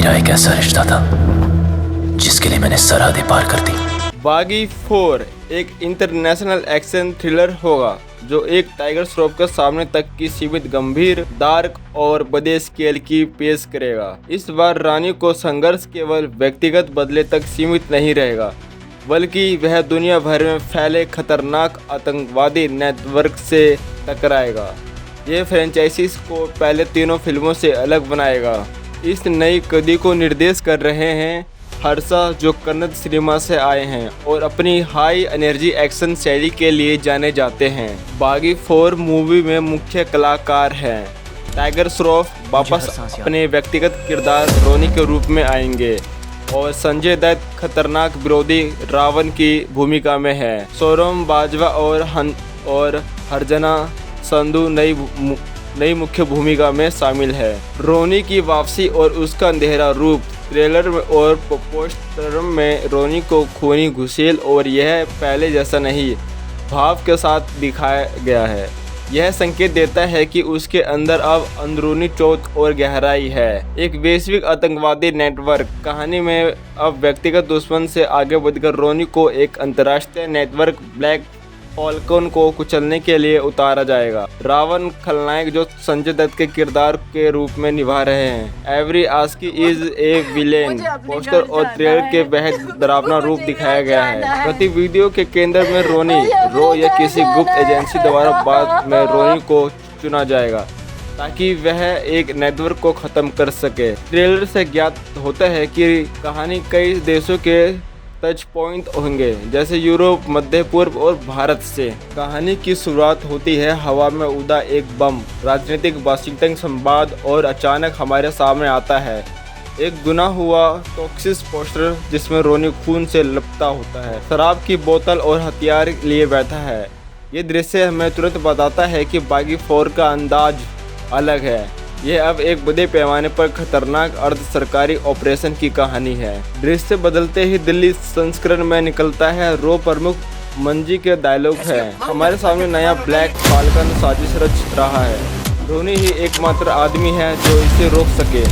मेरा एक ऐसा रिश्ता था जिसके लिए मैंने सरहदें पार कर दी। बागी 4 एक इंटरनेशनल एक्शन थ्रिलर होगा जो एक टाइगर श्रॉफ के सामने तक की सीमित गंभीर, डार्क और बड़े स्केल की पेश करेगा। इस बार रानी को संघर्ष केवल व्यक्तिगत बदले तक सीमित नहीं रहेगा, बल्कि वह दुनिया भर में फैले खतरनाक आतंकवादी नेटवर्क से टकराएगा। ये फ्रेंचाइजीज को पहले तीनों फिल्मों से अलग बनाएगा। इस नई कड़ी को निर्देश कर रहे हैं हर्षा, जो कन्नड़ सिनेमा से आए हैं और अपनी हाई एनर्जी एक्शन शैली के लिए जाने जाते हैं। बागी 4 मूवी में मुख्य कलाकार हैं टाइगर श्रॉफ वापस अपने व्यक्तिगत किरदार रोनी के रूप में आएंगे और संजय दत्त खतरनाक विरोधी रावण की भूमिका में है। सोनम बाजवा और हरजना संधू नई मुख्य भूमिका में शामिल है। रोनी की वापसी और उसका अंधेरा रूप। ट्रेलर में और पोस्टर में रोनी को खूनी, घुसेल और यह पहले जैसा नहीं भाव के साथ दिखाया गया है। यह संकेत देता है कि उसके अंदर अब अंदरूनी चोट और गहराई है। एक वैश्विक आतंकवादी नेटवर्क। कहानी में अब व्यक्तिगत दुश्मन से आगे बढ़कर रोनी को एक अंतर्राष्ट्रीय नेटवर्क ब्लैक फॉल्कन को कुचलने के लिए उतारा जाएगा। रावण खलनायक, जो संजय दत्त के किरदार के रूप में निभा रहे हैं। एवरी आस्की इज ए विलेन। पोस्टर और ट्रेलर के बेहद डरावना रूप दिखाया गया है। प्रति वीडियो के केंद्र में रोनी या किसी गुप्त एजेंसी द्वारा बाद में रोनी को चुना जाएगा ताकि वह एक नेटवर्क को खत्म कर सके। ट्रेलर से ज्ञात होता है कि कहानी कई देशों के टच पॉइंट होंगे, जैसे यूरोप, मध्य पूर्व और भारत से। कहानी की शुरुआत होती है हवा में उड़ा एक बम, राजनीतिक वाशिंगटन संवाद, और अचानक हमारे सामने आता है एक गुना हुआ टॉक्सिक पोस्टर जिसमें रोनी खून से लपटा होता है, शराब की बोतल और हथियार लिए बैठा है। ये दृश्य हमें तुरंत बताता है कि बागी 4 का अंदाज अलग है। यह अब एक बड़े पैमाने पर खतरनाक अर्ध सरकारी ऑपरेशन की कहानी है। दृश्य बदलते ही दिल्ली संस्करण में निकलता है। रो प्रमुख मंजी के डायलॉग है, हमारे सामने नया ब्लैक फाल्कन साजिश रच रहा है। रोनी ही एकमात्र आदमी है जो इसे रोक सके।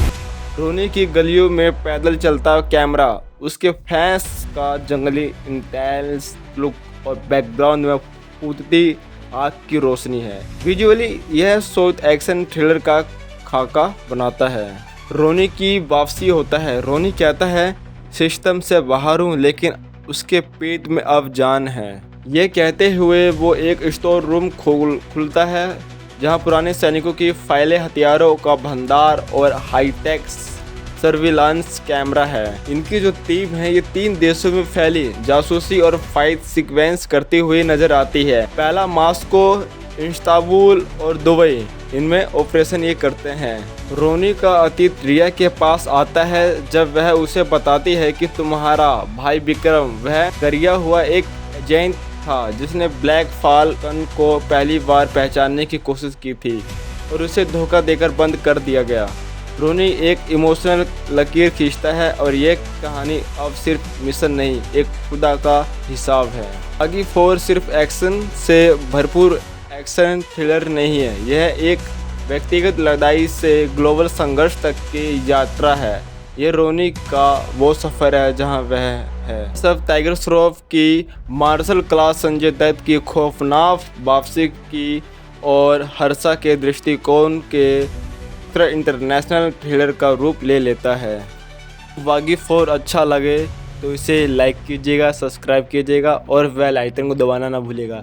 रोनी की गलियों में पैदल चलता कैमरा, उसके फैंस का जंगली इंटेंस लुक और बैकग्राउंड में फूटती आग की रोशनी है। विजुअली यह साउथ एक्शन थ्रिलर का खाका बनाता है। रोनी की वापसी होता है। रोनी कहता है सिस्टम से बाहर हूँ, लेकिन उसके पेट में अब जान है। ये कहते हुए वो एक स्टोर रूम खुलता है जहाँ पुराने सैनिकों की फाइलें, हथियारों का भंडार और हाईटेक सर्विलांस कैमरा है। इनकी जो टीम है ये 3 देशों में फैली जासूसी और फाइट सीक्वेंस करती हुई नजर आती है। पहला मास्को, इस्तांबुल और दुबई, इनमें ऑपरेशन ये करते हैं। रोनी का अतीत रिया के पास आता है जब वह उसे बताती है कि तुम्हारा भाई विक्रम वह गरिया हुआ एक एजेंट था जिसने ब्लैक फाल्कन को पहली बार पहचानने की कोशिश की थी और उसे धोखा देकर बंद कर दिया गया। रोनी एक इमोशनल लकीर खींचता है और ये कहानी अब सिर्फ मिशन नहीं, एक खुदा का हिसाब है। बागी 4 सिर्फ एक्शन से भरपूर एक्शन थ्रिलर नहीं है, यह एक व्यक्तिगत लड़ाई से ग्लोबल संघर्ष तक की यात्रा है। ये रोनी का वो सफ़र है जहां वह है। सब टाइगर श्रॉफ की मार्शल क्लास, संजय दत्त की खौफनाक वापसी की और हर्षा के दृष्टिकोण के इंटरनेशनल थ्रिलर का रूप ले लेता है। बागी 4 अच्छा लगे तो इसे लाइक कीजिएगा, सब्सक्राइब कीजिएगा और बेल आइकन को दबाना ना भूलिएगा।